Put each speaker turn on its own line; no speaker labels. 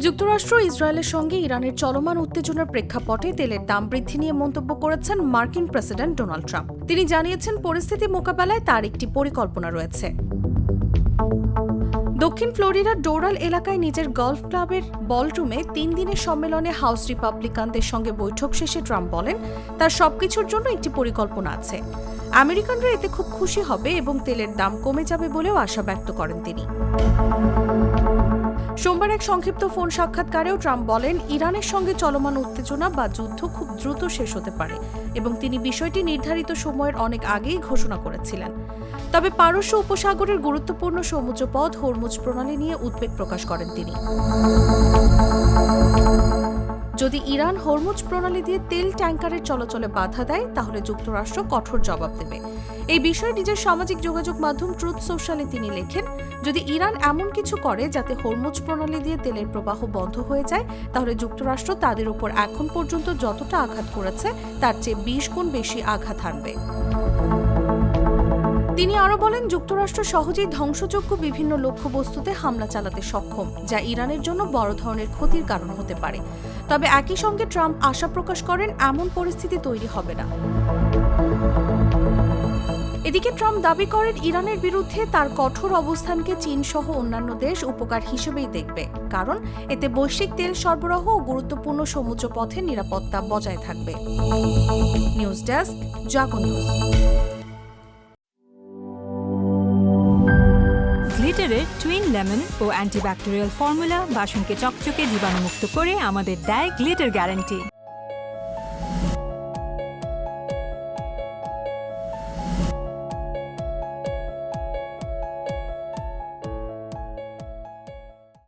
যুক্তরাষ্ট্র ইসরায়েলের সঙ্গে ইরানের চলমান উত্তেজনার প্রেক্ষাপটে তেলের দাম বৃদ্ধি নিয়ে মন্তব্য করেছেন মার্কিন প্রেসিডেন্ট ডোনাল্ড ট্রাম্প। তিনি জানিয়েছেন, পরিস্থিতি মোকাবেলায় তার একটি পরিকল্পনা রয়েছে। দক্ষিণ ফ্লোরিডার ডোরাল এলাকায় নিজের গলফ ক্লাবের বলরুমে 3 দিনের সম্মেলনে হাউস রিপাবলিকানদের সঙ্গে বৈঠক শেষে ট্রাম্প বলেন, তার সবকিছুর জন্য একটি পরিকল্পনা আছে। আমেরিকানরা এতে খুব খুশি হবে এবং তেলের দাম কমে যাবে বলেও আশা ব্যক্ত করেন তিনি। সোমবার এক সংক্ষিপ্ত ফোন সাক্ষাৎকারেও ট্রাম্প বলেন, ইরানের সঙ্গে চলমান উত্তেজনা বা যুদ্ধ খুব দ্রুত শেষ হতে পারে এবং তিনি বিষয়টি নির্ধারিত সময়ের অনেক আগেই ঘোষণা করেছিলেন। তবে পারস্য উপসাগরের গুরুত্বপূর্ণ সমুদ্রপথ হরমুজ প্রণালী নিয়ে উদ্বেগ প্রকাশ করেন তিনি। যদি ইরান হরমুজ প্রণালী দিয়ে তেল ট্যাঙ্কারের চলাচলে বাধা দেয়, তাহলে যুক্তরাষ্ট্র কঠোর জবাব দেবে। এই বিষয়ে নিজের সামাজিক যোগাযোগ মাধ্যম ট্রুথ সোশ্যালে তিনি লেখেন, যদি ইরান এমন কিছু করে যাতে হরমুজ প্রণালী দিয়ে তেলের প্রবাহ বন্ধ হয়ে যায়, তাহলে যুক্তরাষ্ট্র তাদের উপর এখন পর্যন্ত যতটা আঘাত করেছে তার চেয়ে 20 গুণ বেশি আঘাত হানবে। তিনি আরও বলেন, যুক্তরাষ্ট্র সহজেই ধ্বংসযোগ্য বিভিন্ন লক্ষ্যবস্তুতে হামলা চালাতে সক্ষম, যা ইরানের জন্য বড় ধরনের ক্ষতির কারণ হতে পারে। তবে একই সঙ্গে ট্রাম্প আশা প্রকাশ করেন, এমন পরিস্থিতি তৈরি হবে না। এদিকে ট্রাম্প দাবি করেন, ইরানের বিরুদ্ধে তার কঠোর অবস্থানকে চীন সহ অন্যান্য দেশ উপকার হিসেবেই দেখবে, কারণ এতে বৈশ্বিক তেল সরবরাহ ও গুরুত্বপূর্ণ সমুদ্র পথের নিরাপত্তা বজায় থাকবে। নিউজ ডেস্ক, জাগো নিউজ।
গ্লিটারের টুইন লেমন ও অ্যান্টিব্যাকটেরিয়াল ফর্মুলা বাসনকে চকচকে জীবাণুমুক্ত করে আমাদের দেয় গ্লিটার গ্যারান্টি।